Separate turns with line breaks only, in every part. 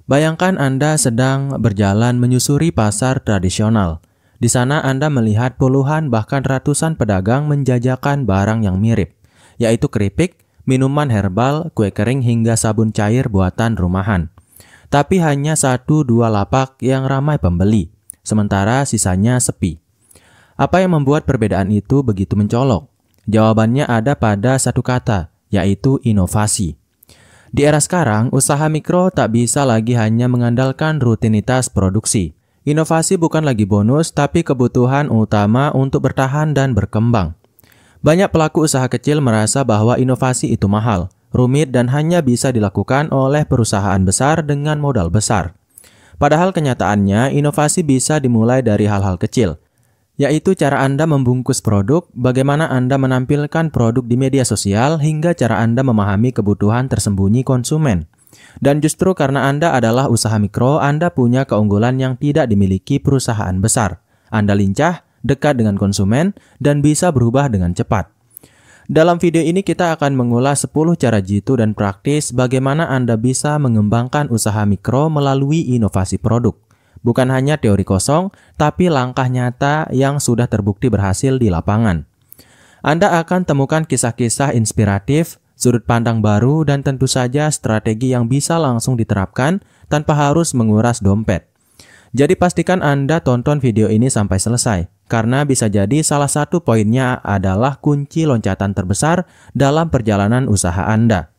Bayangkan Anda sedang berjalan menyusuri pasar tradisional. Di sana Anda melihat puluhan bahkan ratusan pedagang menjajakan barang yang mirip, yaitu keripik, minuman herbal, kue kering hingga sabun cair buatan rumahan. Tapi hanya 1-2 lapak yang ramai pembeli, sementara sisanya sepi. Apa yang membuat perbedaan itu begitu mencolok? Jawabannya ada pada satu kata, yaitu inovasi. Di era sekarang, usaha mikro tak bisa lagi hanya mengandalkan rutinitas produksi. Inovasi bukan lagi bonus, tapi kebutuhan utama untuk bertahan dan berkembang. Banyak pelaku usaha kecil merasa bahwa inovasi itu mahal, rumit, dan hanya bisa dilakukan oleh perusahaan besar dengan modal besar. Padahal kenyataannya, inovasi bisa dimulai dari hal-hal kecil, yaitu cara Anda membungkus produk, bagaimana Anda menampilkan produk di media sosial, hingga cara Anda memahami kebutuhan tersembunyi konsumen. Dan justru karena Anda adalah usaha mikro, Anda punya keunggulan yang tidak dimiliki perusahaan besar. Anda lincah, dekat dengan konsumen, dan bisa berubah dengan cepat. Dalam video ini kita akan mengulas 10 cara jitu dan praktis bagaimana Anda bisa mengembangkan usaha mikro melalui inovasi produk. Bukan hanya teori kosong, tapi langkah nyata yang sudah terbukti berhasil di lapangan. Anda akan temukan kisah-kisah inspiratif, sudut pandang baru, dan tentu saja strategi yang bisa langsung diterapkan tanpa harus menguras dompet. Jadi pastikan Anda tonton video ini sampai selesai, karena bisa jadi salah satu poinnya adalah kunci loncatan terbesar dalam perjalanan usaha Anda.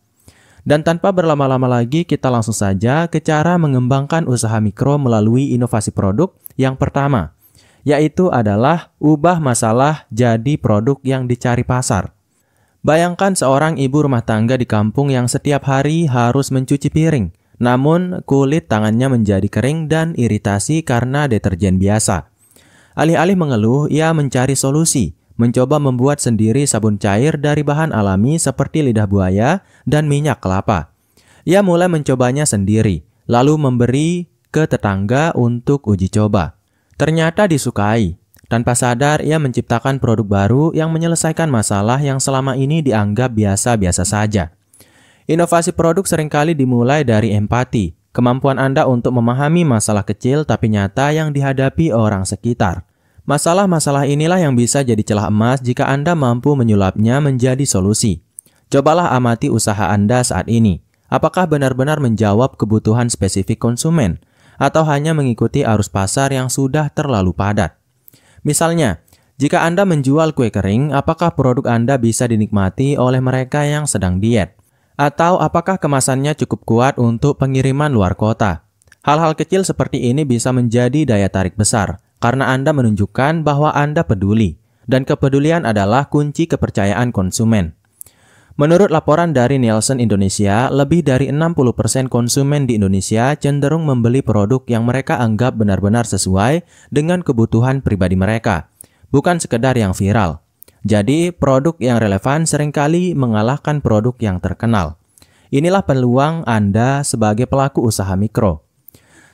Dan tanpa berlama-lama lagi, kita langsung saja ke cara mengembangkan usaha mikro melalui inovasi produk yang pertama, yaitu adalah ubah masalah jadi produk yang dicari pasar. Bayangkan seorang ibu rumah tangga di kampung yang setiap hari harus mencuci piring, namun kulit tangannya menjadi kering dan iritasi karena deterjen biasa. Alih-alih mengeluh, ia mencari solusi. Mencoba membuat sendiri sabun cair dari bahan alami seperti lidah buaya dan minyak kelapa. Ia mulai mencobanya sendiri, lalu memberi ke tetangga untuk uji coba. Ternyata disukai. Tanpa sadar, ia menciptakan produk baru yang menyelesaikan masalah yang selama ini dianggap biasa-biasa saja. Inovasi produk seringkali dimulai dari empati, kemampuan Anda untuk memahami masalah kecil tapi nyata yang dihadapi orang sekitar. Masalah-masalah inilah yang bisa jadi celah emas jika Anda mampu menyulapnya menjadi solusi. Cobalah amati usaha Anda saat ini. Apakah benar-benar menjawab kebutuhan spesifik konsumen? Atau hanya mengikuti arus pasar yang sudah terlalu padat? Misalnya, jika Anda menjual kue kering, apakah produk Anda bisa dinikmati oleh mereka yang sedang diet? Atau apakah kemasannya cukup kuat untuk pengiriman luar kota? Hal-hal kecil seperti ini bisa menjadi daya tarik besar, karena Anda menunjukkan bahwa Anda peduli, dan kepedulian adalah kunci kepercayaan konsumen. Menurut laporan dari Nielsen Indonesia, lebih dari 60% konsumen di Indonesia cenderung membeli produk yang mereka anggap benar-benar sesuai dengan kebutuhan pribadi mereka, bukan sekedar yang viral. Jadi, produk yang relevan seringkali mengalahkan produk yang terkenal. Inilah peluang Anda sebagai pelaku usaha mikro.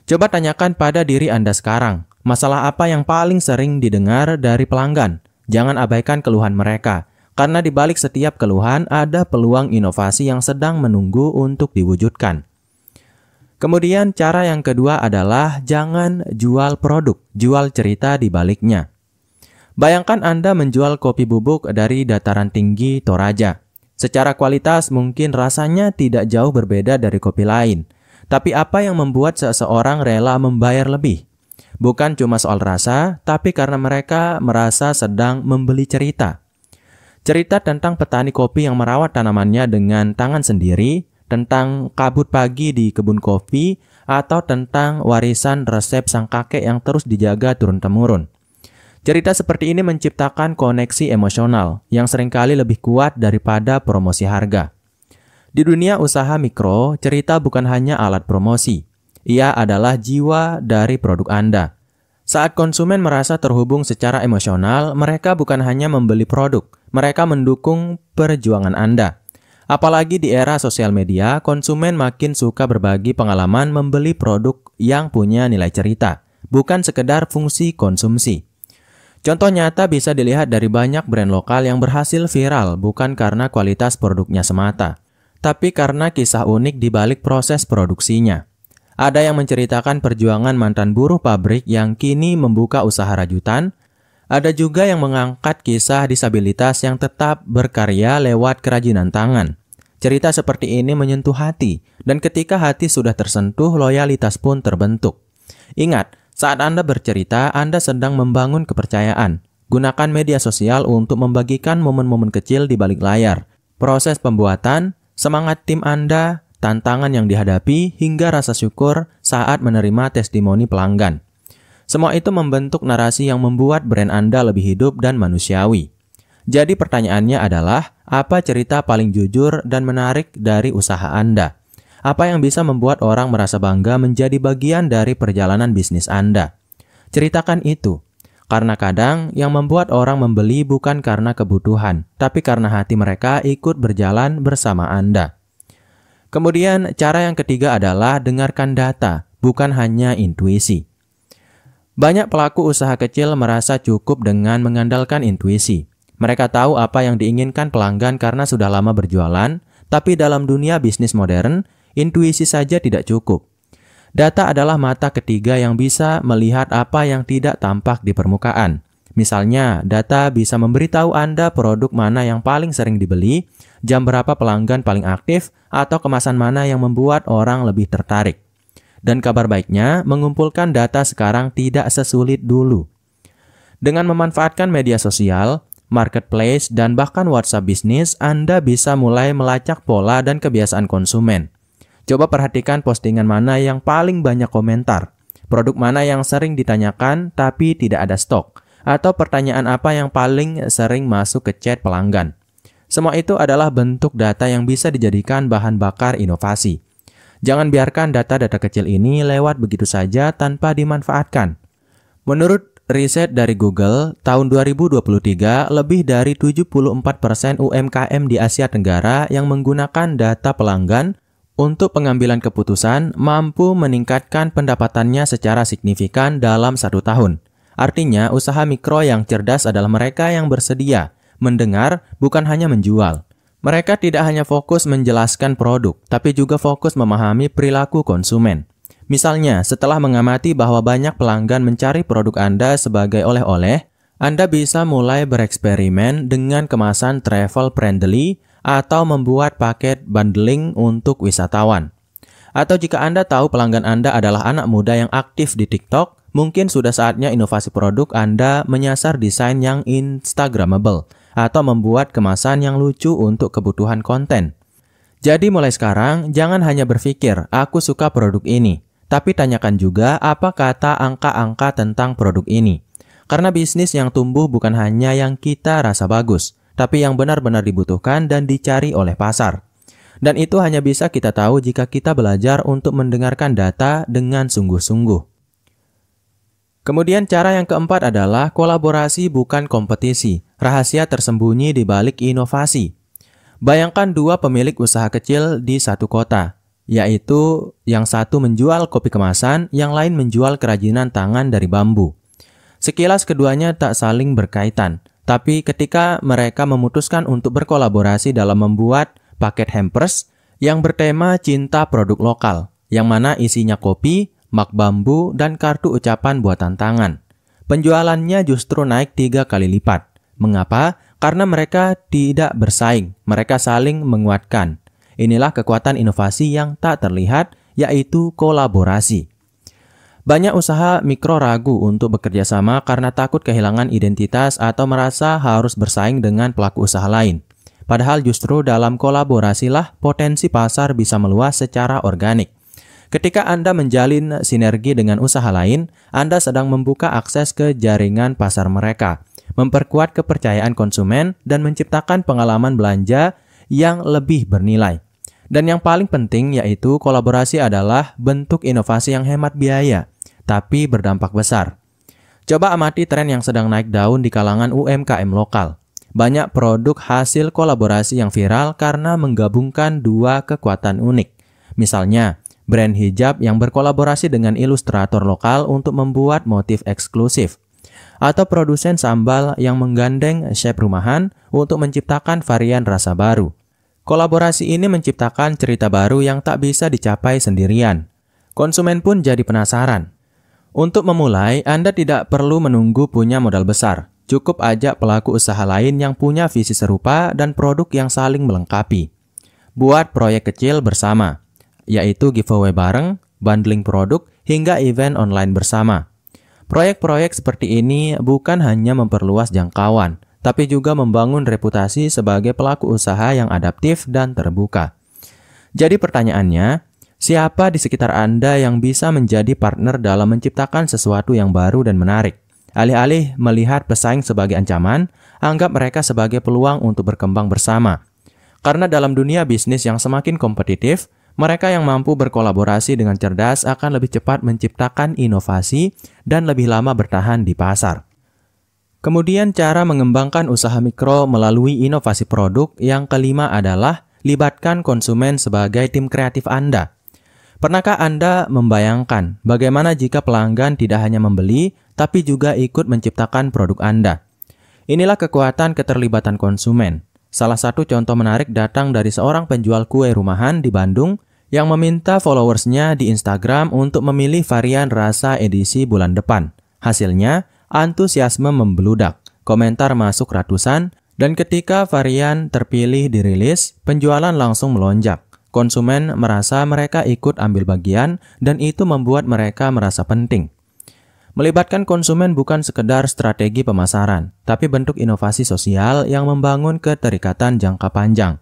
Coba tanyakan pada diri Anda sekarang, masalah apa yang paling sering didengar dari pelanggan? Jangan abaikan keluhan mereka, karena di balik setiap keluhan ada peluang inovasi yang sedang menunggu untuk diwujudkan. Kemudian cara yang kedua adalah jangan jual produk, jual cerita di baliknya. Bayangkan Anda menjual kopi bubuk dari dataran tinggi Toraja. Secara kualitas mungkin rasanya tidak jauh berbeda dari kopi lain. Tapi apa yang membuat seseorang rela membayar lebih? Bukan cuma soal rasa, tapi karena mereka merasa sedang membeli cerita. Cerita tentang petani kopi yang merawat tanamannya dengan tangan sendiri, tentang kabut pagi di kebun kopi, atau tentang warisan resep sang kakek yang terus dijaga turun-temurun. Cerita seperti ini menciptakan koneksi emosional yang seringkali lebih kuat daripada promosi harga. Di dunia usaha mikro, cerita bukan hanya alat promosi. Ia adalah jiwa dari produk Anda. Saat konsumen merasa terhubung secara emosional, mereka bukan hanya membeli produk, mereka mendukung perjuangan Anda. Apalagi di era sosial media, konsumen makin suka berbagi pengalaman membeli produk yang punya nilai cerita, bukan sekedar fungsi konsumsi. Contoh nyata bisa dilihat dari banyak brand lokal yang berhasil viral bukan karena kualitas produknya semata, tapi karena kisah unik di balik proses produksinya. Ada yang menceritakan perjuangan mantan buruh pabrik yang kini membuka usaha rajutan. Ada juga yang mengangkat kisah disabilitas yang tetap berkarya lewat kerajinan tangan. Cerita seperti ini menyentuh hati, dan ketika hati sudah tersentuh, loyalitas pun terbentuk. Ingat, saat Anda bercerita, Anda sedang membangun kepercayaan. Gunakan media sosial untuk membagikan momen-momen kecil di balik layar. Proses pembuatan, semangat tim Anda, tantangan yang dihadapi, hingga rasa syukur saat menerima testimoni pelanggan. Semua itu membentuk narasi yang membuat brand Anda lebih hidup dan manusiawi. Jadi pertanyaannya adalah, apa cerita paling jujur dan menarik dari usaha Anda? Apa yang bisa membuat orang merasa bangga menjadi bagian dari perjalanan bisnis Anda? Ceritakan itu. Karena kadang yang membuat orang membeli bukan karena kebutuhan, tapi karena hati mereka ikut berjalan bersama Anda. Kemudian cara yang ketiga adalah dengarkan data, bukan hanya intuisi. Banyak pelaku usaha kecil merasa cukup dengan mengandalkan intuisi. Mereka tahu apa yang diinginkan pelanggan karena sudah lama berjualan, tapi dalam dunia bisnis modern, intuisi saja tidak cukup. Data adalah mata ketiga yang bisa melihat apa yang tidak tampak di permukaan. Misalnya, data bisa memberitahu Anda produk mana yang paling sering dibeli, jam berapa pelanggan paling aktif, atau kemasan mana yang membuat orang lebih tertarik. Dan kabar baiknya, mengumpulkan data sekarang tidak sesulit dulu. Dengan memanfaatkan media sosial, marketplace, dan bahkan WhatsApp bisnis, Anda bisa mulai melacak pola dan kebiasaan konsumen. Coba perhatikan postingan mana yang paling banyak komentar, produk mana yang sering ditanyakan tapi tidak ada stok, atau pertanyaan apa yang paling sering masuk ke chat pelanggan. Semua itu adalah bentuk data yang bisa dijadikan bahan bakar inovasi. Jangan biarkan data-data kecil ini lewat begitu saja tanpa dimanfaatkan. Menurut riset dari Google, tahun 2023, lebih dari 74% UMKM di Asia Tenggara yang menggunakan data pelanggan untuk pengambilan keputusan mampu meningkatkan pendapatannya secara signifikan dalam 1 tahun. Artinya, usaha mikro yang cerdas adalah mereka yang bersedia mendengar, bukan hanya menjual. Mereka tidak hanya fokus menjelaskan produk, tapi juga fokus memahami perilaku konsumen. Misalnya, setelah mengamati bahwa banyak pelanggan mencari produk Anda sebagai oleh-oleh, Anda bisa mulai bereksperimen dengan kemasan travel friendly atau membuat paket bundling untuk wisatawan. Atau jika Anda tahu pelanggan Anda adalah anak muda yang aktif di TikTok, mungkin sudah saatnya inovasi produk Anda menyasar desain yang Instagramable atau membuat kemasan yang lucu untuk kebutuhan konten. Jadi mulai sekarang, jangan hanya berpikir, aku suka produk ini, tapi tanyakan juga apa kata angka-angka tentang produk ini. Karena bisnis yang tumbuh bukan hanya yang kita rasa bagus, tapi yang benar-benar dibutuhkan dan dicari oleh pasar. Dan itu hanya bisa kita tahu jika kita belajar untuk mendengarkan data dengan sungguh-sungguh. Kemudian cara yang keempat adalah kolaborasi bukan kompetisi, rahasia tersembunyi di balik inovasi. Bayangkan dua pemilik usaha kecil di satu kota, yaitu yang satu menjual kopi kemasan, yang lain menjual kerajinan tangan dari bambu. Sekilas keduanya tak saling berkaitan, tapi ketika mereka memutuskan untuk berkolaborasi dalam membuat paket hampers yang bertema cinta produk lokal, yang mana isinya kopi, mak bambu, dan kartu ucapan buatan tangan, penjualannya justru naik 3 kali lipat. Mengapa? Karena mereka tidak bersaing, mereka saling menguatkan. Inilah kekuatan inovasi yang tak terlihat, yaitu kolaborasi. Banyak usaha mikro ragu untuk bekerja sama karena takut kehilangan identitas atau merasa harus bersaing dengan pelaku usaha lain. Padahal justru dalam kolaborasilah potensi pasar bisa meluas secara organik. Ketika Anda menjalin sinergi dengan usaha lain, Anda sedang membuka akses ke jaringan pasar mereka, memperkuat kepercayaan konsumen, dan menciptakan pengalaman belanja yang lebih bernilai. Dan yang paling penting yaitu kolaborasi adalah bentuk inovasi yang hemat biaya, tapi berdampak besar. Coba amati tren yang sedang naik daun di kalangan UMKM lokal. Banyak produk hasil kolaborasi yang viral karena menggabungkan dua kekuatan unik. Misalnya, brand hijab yang berkolaborasi dengan ilustrator lokal untuk membuat motif eksklusif. Atau produsen sambal yang menggandeng chef rumahan untuk menciptakan varian rasa baru. Kolaborasi ini menciptakan cerita baru yang tak bisa dicapai sendirian. Konsumen pun jadi penasaran. Untuk memulai, Anda tidak perlu menunggu punya modal besar. Cukup ajak pelaku usaha lain yang punya visi serupa dan produk yang saling melengkapi. Buat proyek kecil bersama, yaitu giveaway bareng, bundling produk, hingga event online bersama. Proyek-proyek seperti ini bukan hanya memperluas jangkauan, tapi juga membangun reputasi sebagai pelaku usaha yang adaptif dan terbuka. Jadi pertanyaannya, siapa di sekitar Anda yang bisa menjadi partner dalam menciptakan sesuatu yang baru dan menarik? Alih-alih melihat pesaing sebagai ancaman, anggap mereka sebagai peluang untuk berkembang bersama. Karena dalam dunia bisnis yang semakin kompetitif, mereka yang mampu berkolaborasi dengan cerdas akan lebih cepat menciptakan inovasi dan lebih lama bertahan di pasar. Kemudian cara mengembangkan usaha mikro melalui inovasi produk yang kelima adalah libatkan konsumen sebagai tim kreatif Anda. Pernahkah Anda membayangkan bagaimana jika pelanggan tidak hanya membeli, tapi juga ikut menciptakan produk Anda? Inilah kekuatan keterlibatan konsumen. Salah satu contoh menarik datang dari seorang penjual kue rumahan di Bandung yang meminta followersnya di Instagram untuk memilih varian rasa edisi bulan depan. Hasilnya, antusiasme membludak, komentar masuk ratusan, dan ketika varian terpilih dirilis, penjualan langsung melonjak. Konsumen merasa mereka ikut ambil bagian dan itu membuat mereka merasa penting. Melibatkan konsumen bukan sekedar strategi pemasaran, tapi bentuk inovasi sosial yang membangun keterikatan jangka panjang.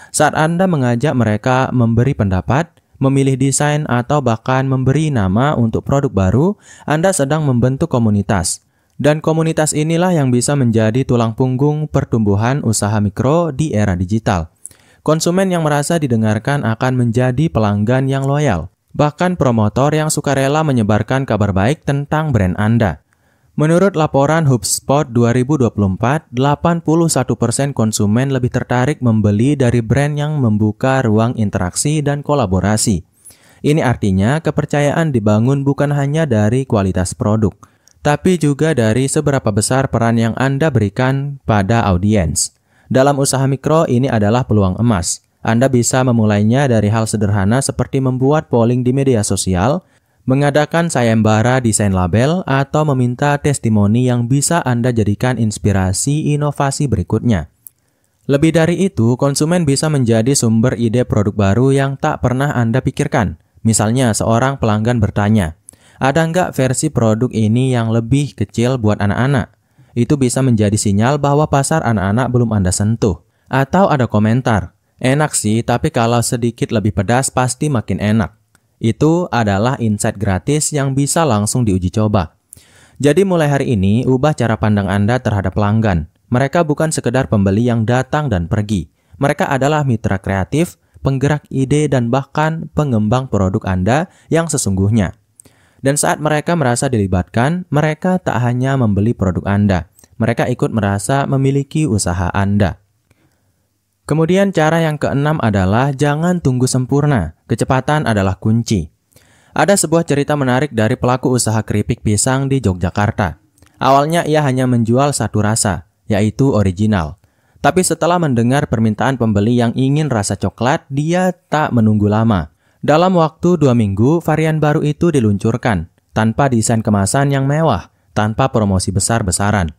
Saat Anda mengajak mereka memberi pendapat, memilih desain, atau bahkan memberi nama untuk produk baru, Anda sedang membentuk komunitas. Dan komunitas inilah yang bisa menjadi tulang punggung pertumbuhan usaha mikro di era digital. Konsumen yang merasa didengarkan akan menjadi pelanggan yang loyal, bahkan promotor yang sukarela menyebarkan kabar baik tentang brand Anda. Menurut laporan HubSpot 2024, 81% konsumen lebih tertarik membeli dari brand yang membuka ruang interaksi dan kolaborasi. Ini artinya kepercayaan dibangun bukan hanya dari kualitas produk, tapi juga dari seberapa besar peran yang Anda berikan pada audiens. Dalam usaha mikro, ini adalah peluang emas. Anda bisa memulainya dari hal sederhana seperti membuat polling di media sosial, mengadakan sayembara desain label, atau meminta testimoni yang bisa Anda jadikan inspirasi inovasi berikutnya. Lebih dari itu, konsumen bisa menjadi sumber ide produk baru yang tak pernah Anda pikirkan. Misalnya, seorang pelanggan bertanya, "Ada nggak versi produk ini yang lebih kecil buat anak-anak?" Itu bisa menjadi sinyal bahwa pasar anak-anak belum Anda sentuh. Atau ada komentar, "Enak sih, tapi kalau sedikit lebih pedas pasti makin enak." Itu adalah insight gratis yang bisa langsung diuji coba. Jadi mulai hari ini, ubah cara pandang Anda terhadap pelanggan. Mereka bukan sekedar pembeli yang datang dan pergi. Mereka adalah mitra kreatif, penggerak ide, dan bahkan pengembang produk Anda yang sesungguhnya. Dan saat mereka merasa dilibatkan, mereka tak hanya membeli produk Anda, mereka ikut merasa memiliki usaha Anda. Kemudian cara yang keenam adalah jangan tunggu sempurna, kecepatan adalah kunci. Ada sebuah cerita menarik dari pelaku usaha keripik pisang di Yogyakarta. Awalnya ia hanya menjual satu rasa, yaitu original. Tapi setelah mendengar permintaan pembeli yang ingin rasa coklat, dia tak menunggu lama. Dalam waktu 2 minggu, varian baru itu diluncurkan, tanpa desain kemasan yang mewah, tanpa promosi besar-besaran.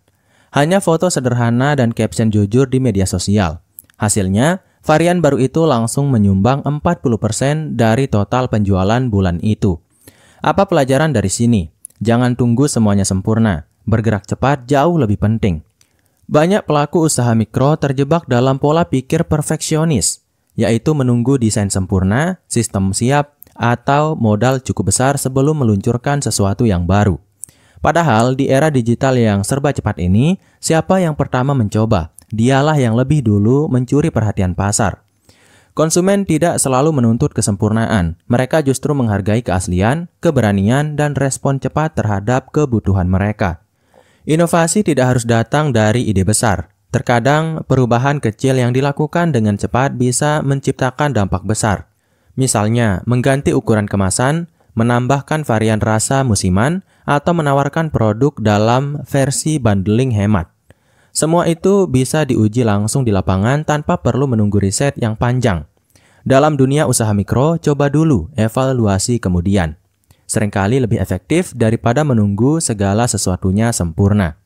Hanya foto sederhana dan caption jujur di media sosial. Hasilnya, varian baru itu langsung menyumbang 40% dari total penjualan bulan itu. Apa pelajaran dari sini? Jangan tunggu semuanya sempurna. Bergerak cepat jauh lebih penting. Banyak pelaku usaha mikro terjebak dalam pola pikir perfeksionis, yaitu menunggu desain sempurna, sistem siap, atau modal cukup besar sebelum meluncurkan sesuatu yang baru. Padahal di era digital yang serba cepat ini, siapa yang pertama mencoba? Dialah yang lebih dulu mencuri perhatian pasar. Konsumen tidak selalu menuntut kesempurnaan. Mereka justru menghargai keaslian, keberanian, dan respon cepat terhadap kebutuhan mereka. Inovasi tidak harus datang dari ide besar. Terkadang perubahan kecil yang dilakukan dengan cepat bisa menciptakan dampak besar. Misalnya, mengganti ukuran kemasan, menambahkan varian rasa musiman, atau menawarkan produk dalam versi bundling hemat. Semua itu bisa diuji langsung di lapangan tanpa perlu menunggu riset yang panjang. Dalam dunia usaha mikro, coba dulu, evaluasi kemudian. Seringkali lebih efektif daripada menunggu segala sesuatunya sempurna.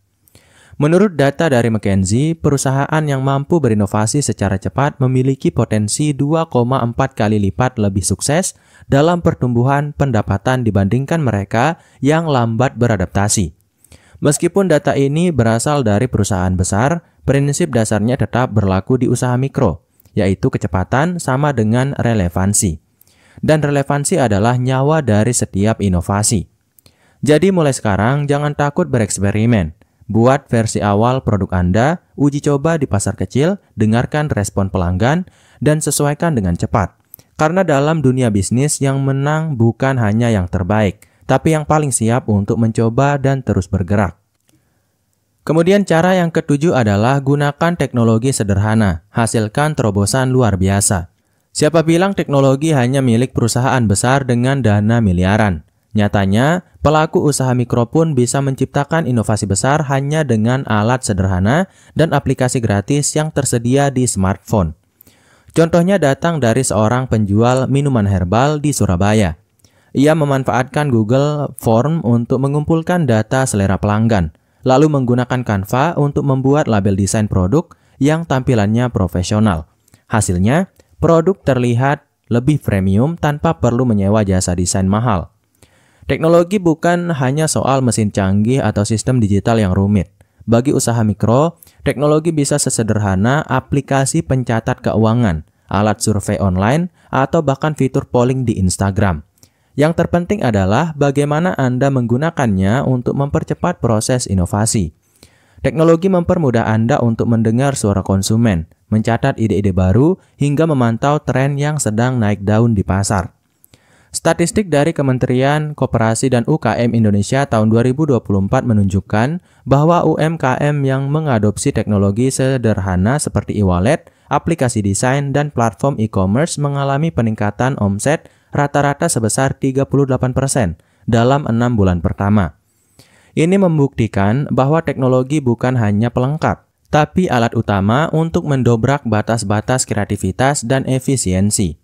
Menurut data dari McKinsey, perusahaan yang mampu berinovasi secara cepat memiliki potensi 2,4 kali lipat lebih sukses dalam pertumbuhan pendapatan dibandingkan mereka yang lambat beradaptasi. Meskipun data ini berasal dari perusahaan besar, prinsip dasarnya tetap berlaku di usaha mikro, yaitu kecepatan sama dengan relevansi. Dan relevansi adalah nyawa dari setiap inovasi. Jadi mulai sekarang jangan takut bereksperimen. Buat versi awal produk Anda, uji coba di pasar kecil, dengarkan respon pelanggan, dan sesuaikan dengan cepat. Karena dalam dunia bisnis yang menang bukan hanya yang terbaik, tapi yang paling siap untuk mencoba dan terus bergerak. Kemudian cara yang ketujuh adalah gunakan teknologi sederhana, hasilkan terobosan luar biasa. Siapa bilang teknologi hanya milik perusahaan besar dengan dana miliaran? Nyatanya, pelaku usaha mikro pun bisa menciptakan inovasi besar hanya dengan alat sederhana dan aplikasi gratis yang tersedia di smartphone. Contohnya datang dari seorang penjual minuman herbal di Surabaya. Ia memanfaatkan Google Form untuk mengumpulkan data selera pelanggan, lalu menggunakan Canva untuk membuat label desain produk yang tampilannya profesional. Hasilnya, produk terlihat lebih premium tanpa perlu menyewa jasa desain mahal. Teknologi bukan hanya soal mesin canggih atau sistem digital yang rumit. Bagi usaha mikro, teknologi bisa sesederhana aplikasi pencatat keuangan, alat survei online, atau bahkan fitur polling di Instagram. Yang terpenting adalah bagaimana Anda menggunakannya untuk mempercepat proses inovasi. Teknologi mempermudah Anda untuk mendengar suara konsumen, mencatat ide-ide baru, hingga memantau tren yang sedang naik daun di pasar. Statistik dari Kementerian Koperasi dan UKM Indonesia tahun 2024 menunjukkan bahwa UMKM yang mengadopsi teknologi sederhana seperti e-wallet, aplikasi desain, dan platform e-commerce mengalami peningkatan omset rata-rata sebesar 38% dalam 6 bulan pertama. Ini membuktikan bahwa teknologi bukan hanya pelengkap, tapi alat utama untuk mendobrak batas-batas kreativitas dan efisiensi.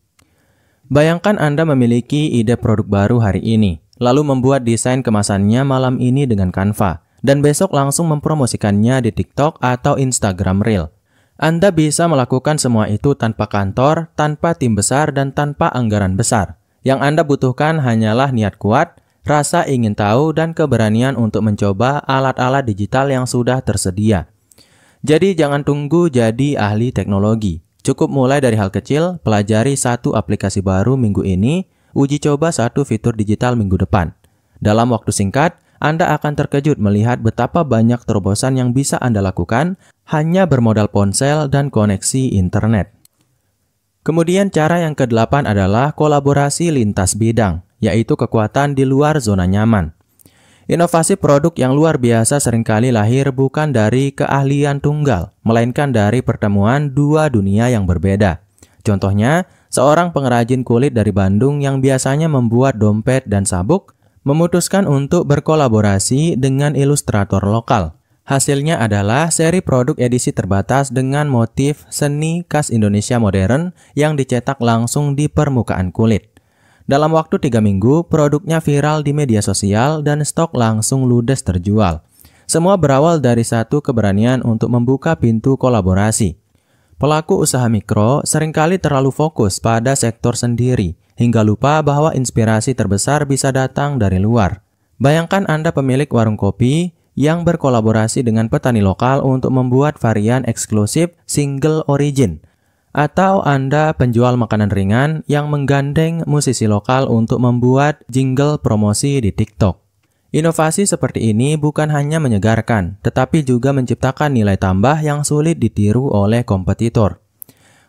Bayangkan Anda memiliki ide produk baru hari ini, lalu membuat desain kemasannya malam ini dengan Canva, dan besok langsung mempromosikannya di TikTok atau Instagram Reel. Anda bisa melakukan semua itu tanpa kantor, tanpa tim besar, dan tanpa anggaran besar. Yang Anda butuhkan hanyalah niat kuat, rasa ingin tahu, dan keberanian untuk mencoba alat-alat digital yang sudah tersedia. Jadi jangan tunggu jadi ahli teknologi. Cukup mulai dari hal kecil, pelajari satu aplikasi baru minggu ini, uji coba satu fitur digital minggu depan. Dalam waktu singkat, Anda akan terkejut melihat betapa banyak terobosan yang bisa Anda lakukan hanya bermodal ponsel dan koneksi internet. Kemudian cara yang ke-8 adalah kolaborasi lintas bidang, yaitu kekuatan di luar zona nyaman. Inovasi produk yang luar biasa seringkali lahir bukan dari keahlian tunggal, melainkan dari pertemuan dua dunia yang berbeda. Contohnya, seorang pengrajin kulit dari Bandung yang biasanya membuat dompet dan sabuk, memutuskan untuk berkolaborasi dengan ilustrator lokal. Hasilnya adalah seri produk edisi terbatas dengan motif seni khas Indonesia modern yang dicetak langsung di permukaan kulit. Dalam waktu 3 minggu, produknya viral di media sosial dan stok langsung ludes terjual. Semua berawal dari satu keberanian untuk membuka pintu kolaborasi. Pelaku usaha mikro seringkali terlalu fokus pada sektor sendiri, hingga lupa bahwa inspirasi terbesar bisa datang dari luar. Bayangkan Anda pemilik warung kopi yang berkolaborasi dengan petani lokal untuk membuat varian eksklusif single origin. Atau Anda penjual makanan ringan yang menggandeng musisi lokal untuk membuat jingle promosi di TikTok. Inovasi seperti ini bukan hanya menyegarkan, tetapi juga menciptakan nilai tambah yang sulit ditiru oleh kompetitor.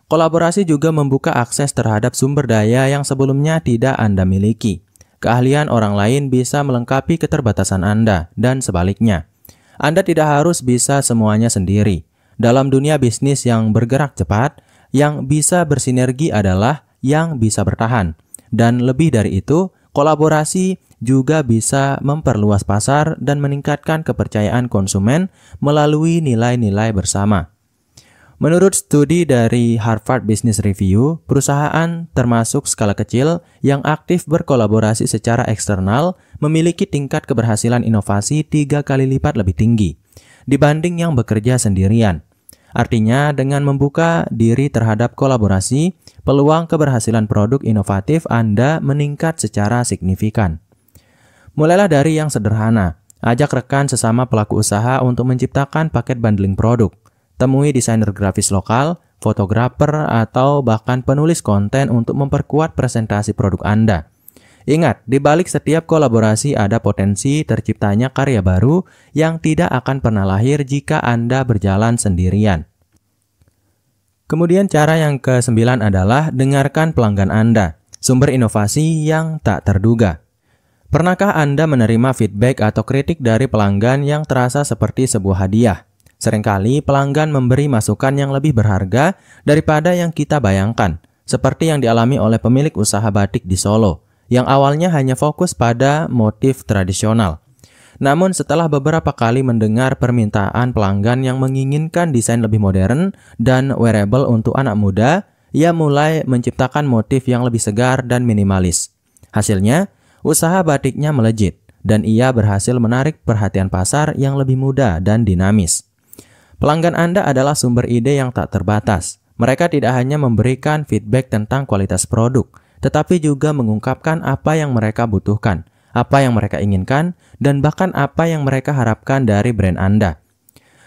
Kolaborasi juga membuka akses terhadap sumber daya yang sebelumnya tidak Anda miliki. Keahlian orang lain bisa melengkapi keterbatasan Anda, dan sebaliknya. Anda tidak harus bisa semuanya sendiri. Dalam dunia bisnis yang bergerak cepat, yang bisa bersinergi adalah yang bisa bertahan. Dan lebih dari itu, kolaborasi juga bisa memperluas pasar dan meningkatkan kepercayaan konsumen melalui nilai-nilai bersama. Menurut studi dari Harvard Business Review, perusahaan termasuk skala kecil yang aktif berkolaborasi secara eksternal memiliki tingkat keberhasilan inovasi 3 kali lipat lebih tinggi dibanding yang bekerja sendirian. Artinya, dengan membuka diri terhadap kolaborasi, peluang keberhasilan produk inovatif Anda meningkat secara signifikan. Mulailah dari yang sederhana. Ajak rekan sesama pelaku usaha untuk menciptakan paket bundling produk. Temui desainer grafis lokal, fotografer, atau bahkan penulis konten untuk memperkuat presentasi produk Anda. Ingat, di balik setiap kolaborasi ada potensi terciptanya karya baru yang tidak akan pernah lahir jika Anda berjalan sendirian. Kemudian cara yang ke-9 adalah dengarkan pelanggan Anda, sumber inovasi yang tak terduga. Pernahkah Anda menerima feedback atau kritik dari pelanggan yang terasa seperti sebuah hadiah? Seringkali pelanggan memberi masukan yang lebih berharga daripada yang kita bayangkan, seperti yang dialami oleh pemilik usaha batik di Solo, yang awalnya hanya fokus pada motif tradisional. Namun setelah beberapa kali mendengar permintaan pelanggan yang menginginkan desain lebih modern dan wearable untuk anak muda, ia mulai menciptakan motif yang lebih segar dan minimalis. Hasilnya, usaha batiknya melejit, dan ia berhasil menarik perhatian pasar yang lebih muda dan dinamis. Pelanggan Anda adalah sumber ide yang tak terbatas. Mereka tidak hanya memberikan feedback tentang kualitas produk, tetapi juga mengungkapkan apa yang mereka butuhkan, apa yang mereka inginkan, dan bahkan apa yang mereka harapkan dari brand Anda.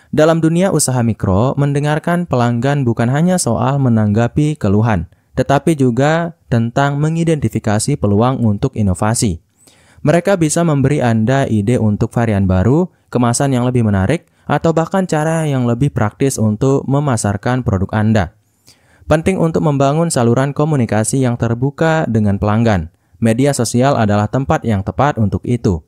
Dalam dunia usaha mikro, mendengarkan pelanggan bukan hanya soal menanggapi keluhan, tetapi juga tentang mengidentifikasi peluang untuk inovasi. Mereka bisa memberi Anda ide untuk varian baru, kemasan yang lebih menarik, atau bahkan cara yang lebih praktis untuk memasarkan produk Anda. Penting untuk membangun saluran komunikasi yang terbuka dengan pelanggan. Media sosial adalah tempat yang tepat untuk itu.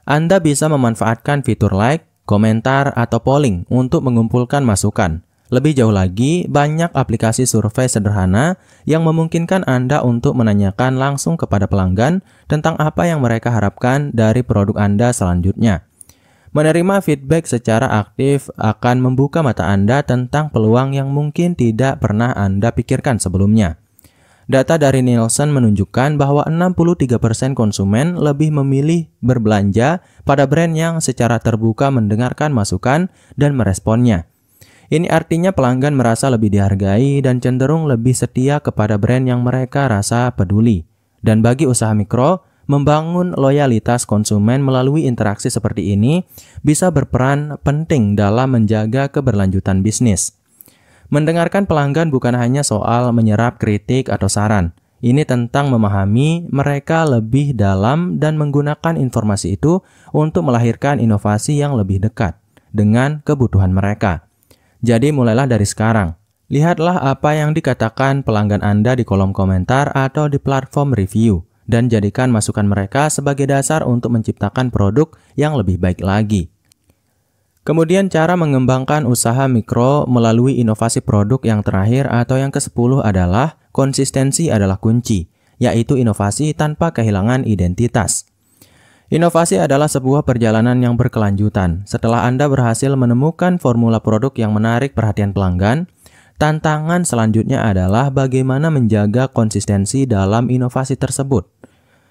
Anda bisa memanfaatkan fitur like, komentar, atau polling untuk mengumpulkan masukan. Lebih jauh lagi, banyak aplikasi survei sederhana yang memungkinkan Anda untuk menanyakan langsung kepada pelanggan tentang apa yang mereka harapkan dari produk Anda selanjutnya. Menerima feedback secara aktif akan membuka mata Anda tentang peluang yang mungkin tidak pernah Anda pikirkan sebelumnya. Data dari Nielsen menunjukkan bahwa 63% konsumen lebih memilih berbelanja pada brand yang secara terbuka mendengarkan masukan dan meresponnya. Ini artinya pelanggan merasa lebih dihargai dan cenderung lebih setia kepada brand yang mereka rasa peduli. Dan bagi usaha mikro, membangun loyalitas konsumen melalui interaksi seperti ini bisa berperan penting dalam menjaga keberlanjutan bisnis. Mendengarkan pelanggan bukan hanya soal menyerap kritik atau saran. Ini tentang memahami mereka lebih dalam dan menggunakan informasi itu untuk melahirkan inovasi yang lebih dekat dengan kebutuhan mereka. Jadi mulailah dari sekarang. Lihatlah apa yang dikatakan pelanggan Anda di kolom komentar atau di platform review, dan jadikan masukan mereka sebagai dasar untuk menciptakan produk yang lebih baik lagi. Kemudian cara mengembangkan usaha mikro melalui inovasi produk yang terakhir atau yang ke-10 adalah konsistensi adalah kunci, yaitu inovasi tanpa kehilangan identitas. Inovasi adalah sebuah perjalanan yang berkelanjutan. Setelah Anda berhasil menemukan formula produk yang menarik perhatian pelanggan, tantangan selanjutnya adalah bagaimana menjaga konsistensi dalam inovasi tersebut.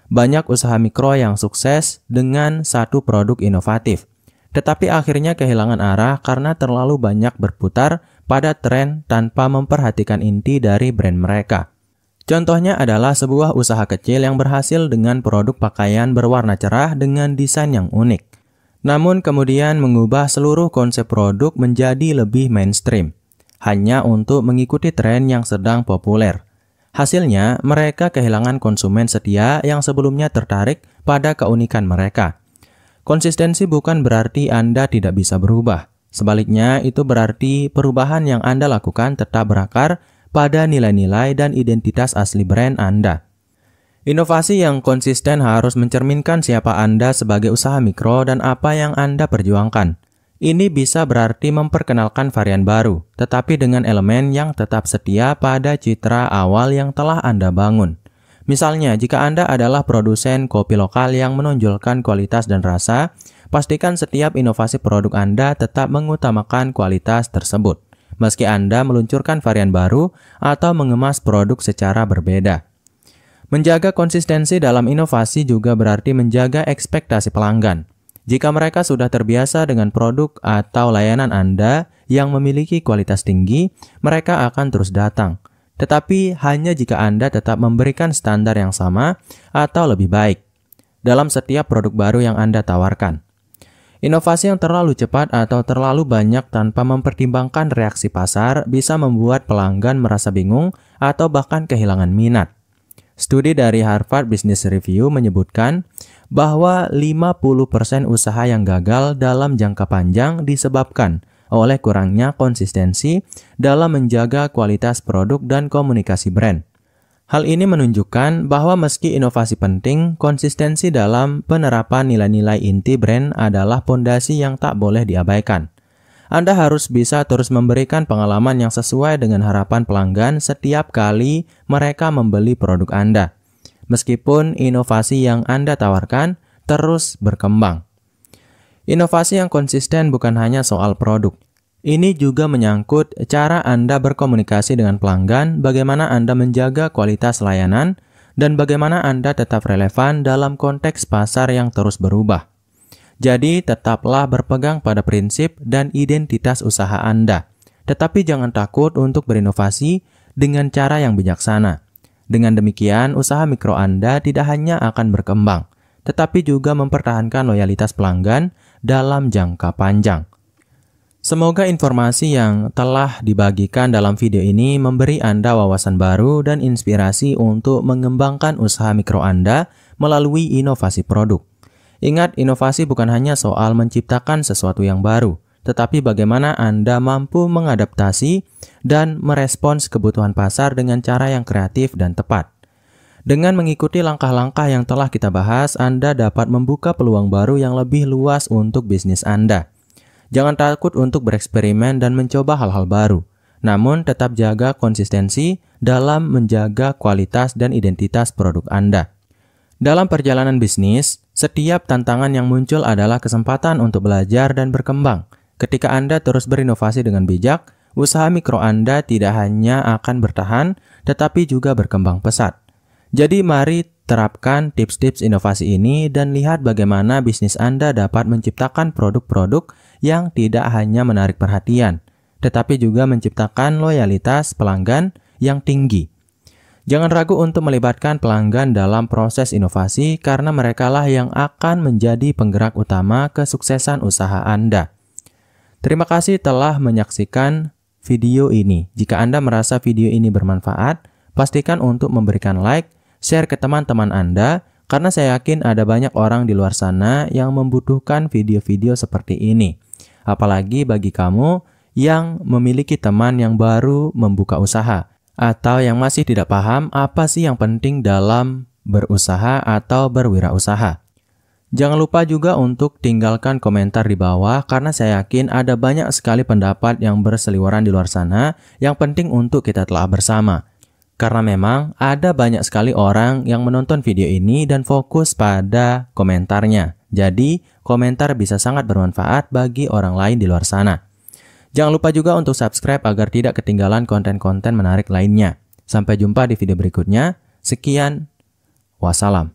Banyak usaha mikro yang sukses dengan satu produk inovatif, tetapi akhirnya kehilangan arah karena terlalu banyak berputar pada tren tanpa memperhatikan inti dari brand mereka. Contohnya adalah sebuah usaha kecil yang berhasil dengan produk pakaian berwarna cerah dengan desain yang unik, namun kemudian mengubah seluruh konsep produk menjadi lebih mainstream, hanya untuk mengikuti tren yang sedang populer. Hasilnya, mereka kehilangan konsumen setia yang sebelumnya tertarik pada keunikan mereka. Konsistensi bukan berarti Anda tidak bisa berubah. Sebaliknya, itu berarti perubahan yang Anda lakukan tetap berakar pada nilai-nilai dan identitas asli brand Anda. Inovasi yang konsisten harus mencerminkan siapa Anda sebagai usaha mikro dan apa yang Anda perjuangkan. Ini bisa berarti memperkenalkan varian baru, tetapi dengan elemen yang tetap setia pada citra awal yang telah Anda bangun. Misalnya, jika Anda adalah produsen kopi lokal yang menonjolkan kualitas dan rasa, pastikan setiap inovasi produk Anda tetap mengutamakan kualitas tersebut. meski Anda meluncurkan varian baru atau mengemas produk secara berbeda. Menjaga konsistensi dalam inovasi juga berarti menjaga ekspektasi pelanggan. Jika mereka sudah terbiasa dengan produk atau layanan Anda yang memiliki kualitas tinggi, mereka akan terus datang. Tetapi hanya jika Anda tetap memberikan standar yang sama atau lebih baik dalam setiap produk baru yang Anda tawarkan. Inovasi yang terlalu cepat atau terlalu banyak tanpa mempertimbangkan reaksi pasar bisa membuat pelanggan merasa bingung atau bahkan kehilangan minat. Studi dari Harvard Business Review menyebutkan bahwa 50% usaha yang gagal dalam jangka panjang disebabkan oleh kurangnya konsistensi dalam menjaga kualitas produk dan komunikasi brand. Hal ini menunjukkan bahwa meski inovasi penting, konsistensi dalam penerapan nilai-nilai inti brand adalah pondasi yang tak boleh diabaikan. Anda harus bisa terus memberikan pengalaman yang sesuai dengan harapan pelanggan setiap kali mereka membeli produk Anda, meskipun inovasi yang Anda tawarkan terus berkembang. Inovasi yang konsisten bukan hanya soal produk. Ini juga menyangkut cara Anda berkomunikasi dengan pelanggan, bagaimana Anda menjaga kualitas layanan, dan bagaimana Anda tetap relevan dalam konteks pasar yang terus berubah. Jadi, tetaplah berpegang pada prinsip dan identitas usaha Anda. Tetapi jangan takut untuk berinovasi dengan cara yang bijaksana. Dengan demikian, usaha mikro Anda tidak hanya akan berkembang, tetapi juga mempertahankan loyalitas pelanggan dalam jangka panjang. Semoga informasi yang telah dibagikan dalam video ini memberi Anda wawasan baru dan inspirasi untuk mengembangkan usaha mikro Anda melalui inovasi produk. Ingat, inovasi bukan hanya soal menciptakan sesuatu yang baru, tetapi bagaimana Anda mampu mengadaptasi dan merespons kebutuhan pasar dengan cara yang kreatif dan tepat. Dengan mengikuti langkah-langkah yang telah kita bahas, Anda dapat membuka peluang baru yang lebih luas untuk bisnis Anda. Jangan takut untuk bereksperimen dan mencoba hal-hal baru, namun tetap jaga konsistensi dalam menjaga kualitas dan identitas produk Anda. Dalam perjalanan bisnis, setiap tantangan yang muncul adalah kesempatan untuk belajar dan berkembang. Ketika Anda terus berinovasi dengan bijak, usaha mikro Anda tidak hanya akan bertahan, tetapi juga berkembang pesat. Jadi mari terapkan tips-tips inovasi ini dan lihat bagaimana bisnis Anda dapat menciptakan produk-produk yang tidak hanya menarik perhatian, tetapi juga menciptakan loyalitas pelanggan yang tinggi. Jangan ragu untuk melibatkan pelanggan dalam proses inovasi karena merekalah yang akan menjadi penggerak utama kesuksesan usaha Anda. Terima kasih telah menyaksikan video ini. Jika Anda merasa video ini bermanfaat, pastikan untuk memberikan like, share ke teman-teman Anda, karena saya yakin ada banyak orang di luar sana yang membutuhkan video-video seperti ini. Apalagi bagi kamu yang memiliki teman yang baru membuka usaha, atau yang masih tidak paham apa sih yang penting dalam berusaha atau berwirausaha. Jangan lupa juga untuk tinggalkan komentar di bawah karena saya yakin ada banyak sekali pendapat yang berseliweran di luar sana yang penting untuk kita telah bersama. Karena memang ada banyak sekali orang yang menonton video ini dan fokus pada komentarnya. Jadi, komentar bisa sangat bermanfaat bagi orang lain di luar sana. Jangan lupa juga untuk subscribe agar tidak ketinggalan konten-konten menarik lainnya. Sampai jumpa di video berikutnya. Sekian, wassalam.